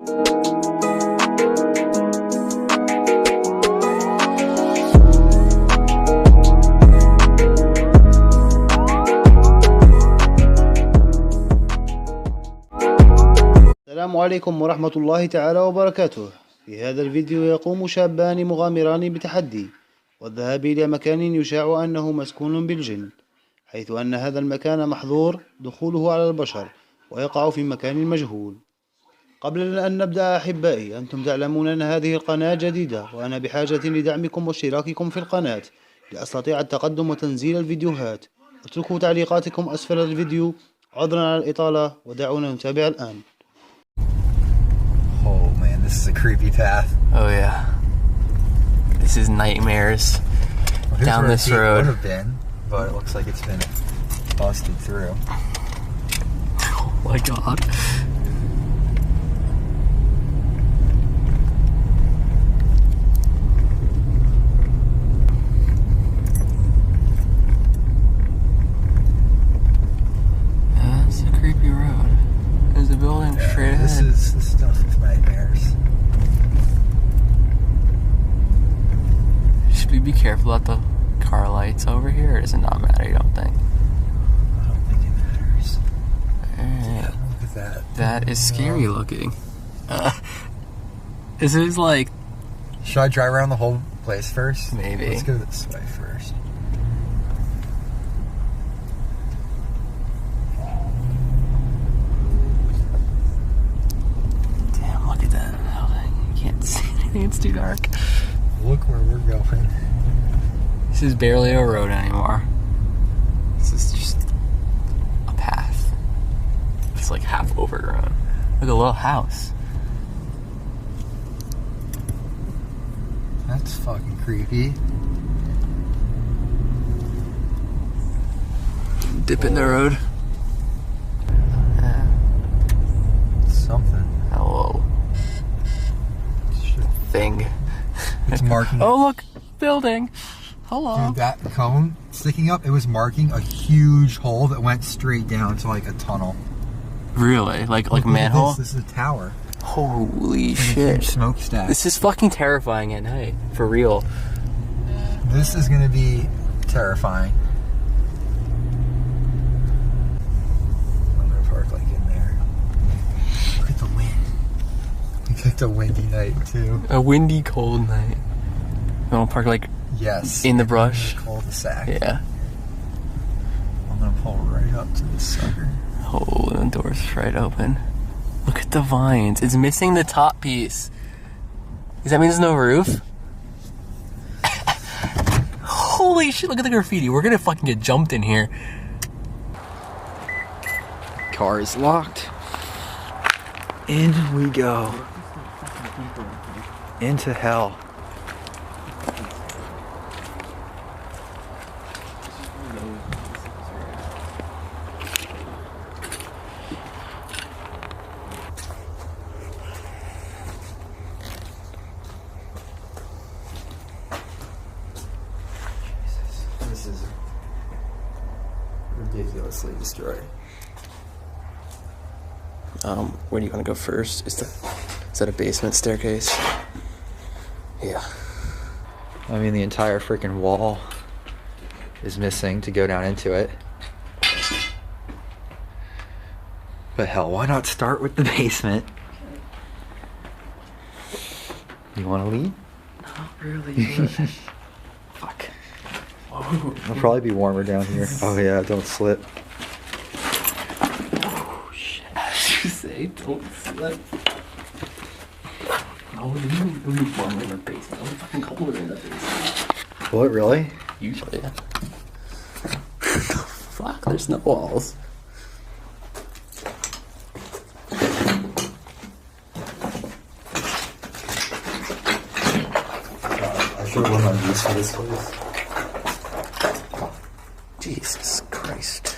السلام عليكم ورحمة الله تعالى وبركاته. في هذا الفيديو يقوم شابان مغامران بتحدي والذهاب إلى مكان يشاع أنه مسكون بالجن، حيث أن هذا المكان محظور دخوله على البشر ويقع في مكان مجهول. قبل أن نبدأ أحبائي، أنتم تعلمون أن هذه القناة جديدة وأنا بحاجة لدعمكم واشتراككم في القناة لأستطيع التقدم وتنزيل الفيديوهات. اتركوا تعليقاتكم أسفل الفيديو. عذرا على الإطالة ودعونا نتابع الآن. Oh man, this is a creepy path. Oh yeah. This is nightmares down this road. Would have been, but it looks like it's been busted through. Oh my god. That's a creepy road. There's a building straight ahead. This is the stuff of nightmares. Should we be careful about the car lights over here, or does it not matter, you don't think? I don't think it matters. Alright. Yeah, look at that. That is scary looking. This is like... Should I drive around the whole place first? Maybe. Let's go this way first. Damn, look at that building. You can't see anything, it's too dark. Look where we're going. This is barely a road anymore. This is just a path. It's like half overgrown. Look at a little house. That's fucking creepy. Dip in the road. Something. Hello. Thing. It's marking. Oh look, building. Hello. Dude, that cone sticking up, it was marking a huge hole that went straight down to like a tunnel. Really? Like Look at manhole? This is a tower. Holy And a shit. huge smokestack. This is fucking terrifying at night. For real. This is gonna be terrifying. I'm gonna park like in there. Look at the wind. We picked a windy night too. A windy, cold night. You wanna park like Yes. in the brush? Cul-de-sac. Yeah. I'm gonna pull right up to this sucker. Oh, the door's right open. Look at the vines. It's missing the top piece. Does that mean there's no roof? Holy shit, look at the graffiti. We're gonna fucking get jumped in here. Car is locked. In we go. Into hell. This is ridiculously destroyed. Where do you want to go first? Is that a basement staircase? Yeah. I mean, the entire freaking wall is missing to go down into it. But hell, why not start with the basement? You want to lead? Not really. Fuck. Whoa. It'll probably be warmer down here. Oh yeah, don't slip. Oh shit. As you say, don't slip. No, it'll be warmer in the basement. It'll be fucking colder in the basement. Will it really? Usually, yeah. Fuck, there's no walls. I should have on these for this place. Jesus Christ.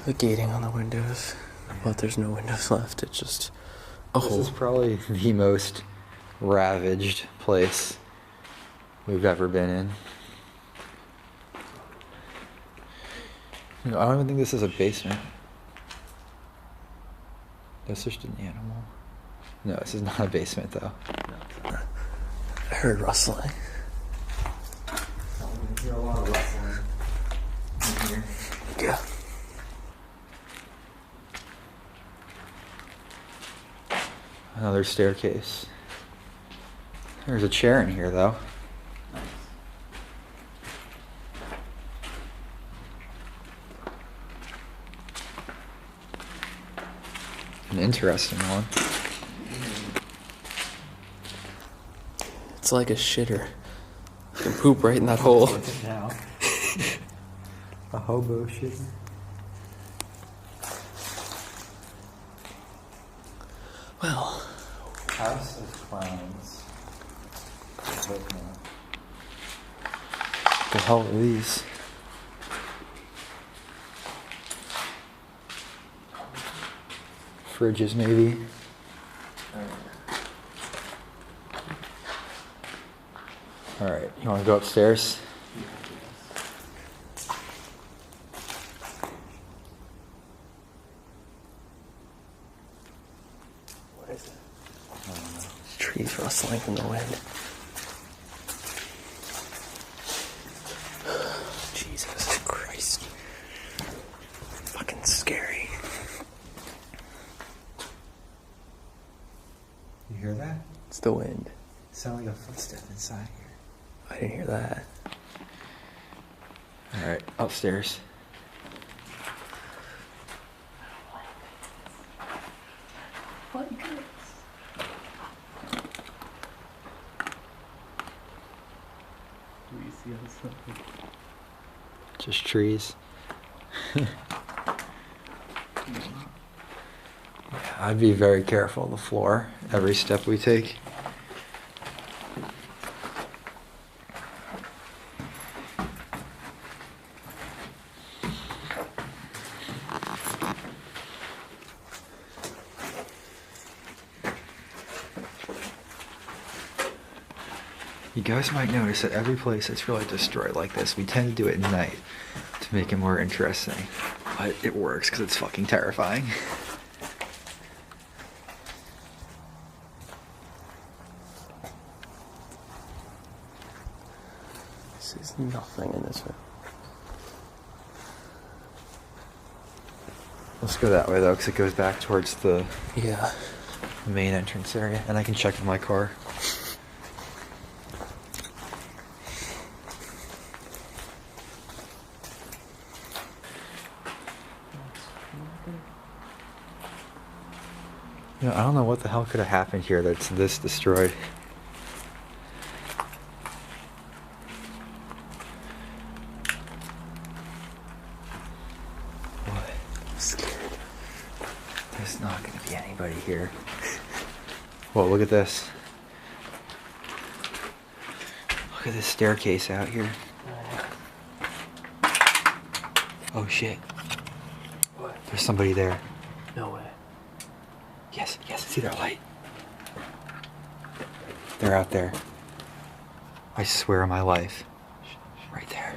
The gating on the windows, but there's no windows left. It's just a hole. This is probably the most ravaged place we've ever been in. I don't even think this is a basement. That's just an animal. No, this is not a basement though. I heard rustling. I hear a lot of rustling in here. Yeah. Another staircase. There's a chair in here though. An interesting one. It's like a shitter. You can poop right in that hole. Now. A hobo shit. Well, House of Clowns. The hell are these? Fridges, maybe. Alright, you want to go upstairs? what is it? I don't know. Trees rustling from the wind. Jesus Christ. Fucking scary. You hear that? It's the wind. It sounded like a footstep inside here. I didn't hear that. Alright, upstairs. Just trees. Yeah, I'd be very careful of the floor every step we take. You guys might notice that every place that's really destroyed like this, we tend to do it at night to make it more interesting. But it works because it's fucking terrifying. There's nothing in this room. Let's go that way though, because it goes back towards the Yeah. main entrance area, and I can check in my car. You know, I don't know what the hell could have happened here that's this destroyed. What? I'm scared. There's not going to be anybody here. Whoa, look at this. Look at this staircase out here. Oh shit. What? There's somebody there. No way. Yes, yes, see their light. They're out there. I swear on my life. Right there.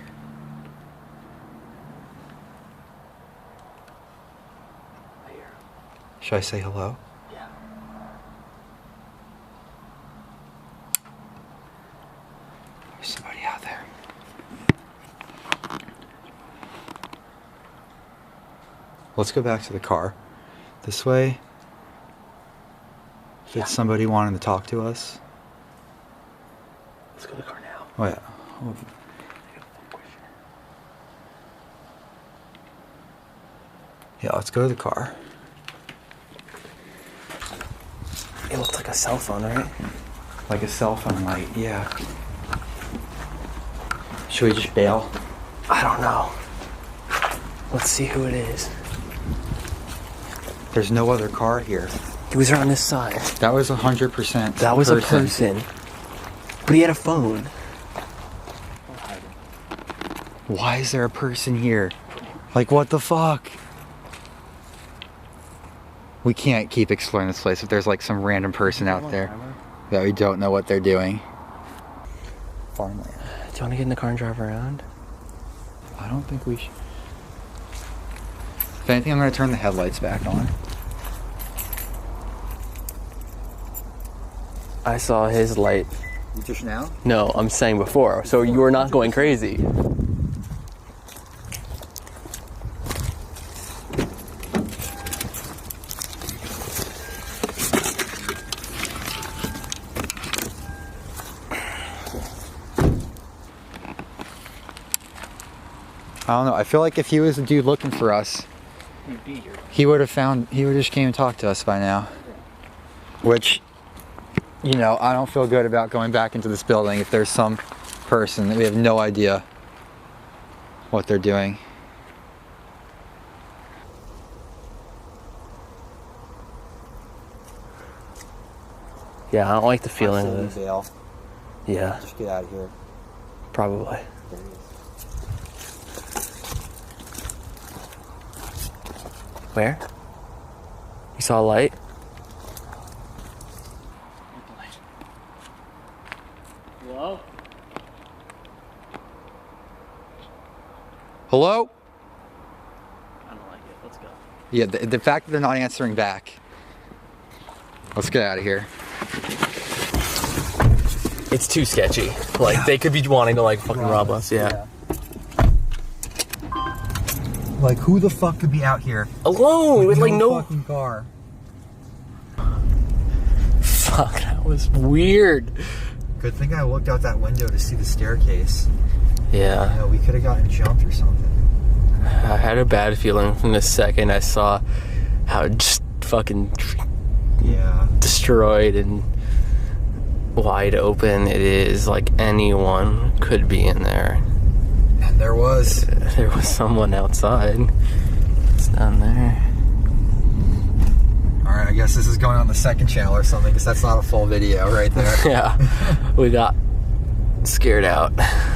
I hear him. Should I say hello? Yeah. There's somebody out there. Let's go back to the car. This way. If it's somebody wanting to talk to us. Let's go to the car now. Oh yeah. Yeah, let's go to the car. It looked like a cell phone, right? Like a cell phone light, yeah. Should we just bail? I don't know. Let's see who it is. There's no other car here. He was on this side. That was 100%. That was a person. But he had a phone. Why is there a person here? Like, what the fuck? We can't keep exploring this place if there's like some random person out there that we don't know what they're doing. Farmland. Do you want to get in the car and drive around? I don't think we should. If anything, I'm going to turn the headlights back on. I saw his light. Just now? No, I'm saying before. So you were not going crazy. I don't know. I feel like if he was the dude looking for us, he would have just came and talked to us by now. Which, you know, I don't feel good about going back into this building if there's some person that we have no idea what they're doing. Yeah, I don't like the feeling of this. Bail. Yeah, Just get out of here. probably. There he is. Where? You saw a light? Hello? Hello? I don't like it. Let's go. Yeah, the fact that they're not answering back. Let's get out of here. It's too sketchy. Like, they could be wanting to, like, fucking rob us. Yeah. Like, who the fuck could be out here? Alone with, like, no fucking car. Fuck, that was weird. Good thing I looked out that window to see the staircase. Yeah. You know, we could have gotten jumped or something. I had a bad feeling from the second I saw how just fucking destroyed and wide open it is. Like, anyone could be in there. And there was. There was someone outside. It's down there. Alright, I guess this is going on the second channel or something, because that's not a full video right there. Yeah. We got scared out.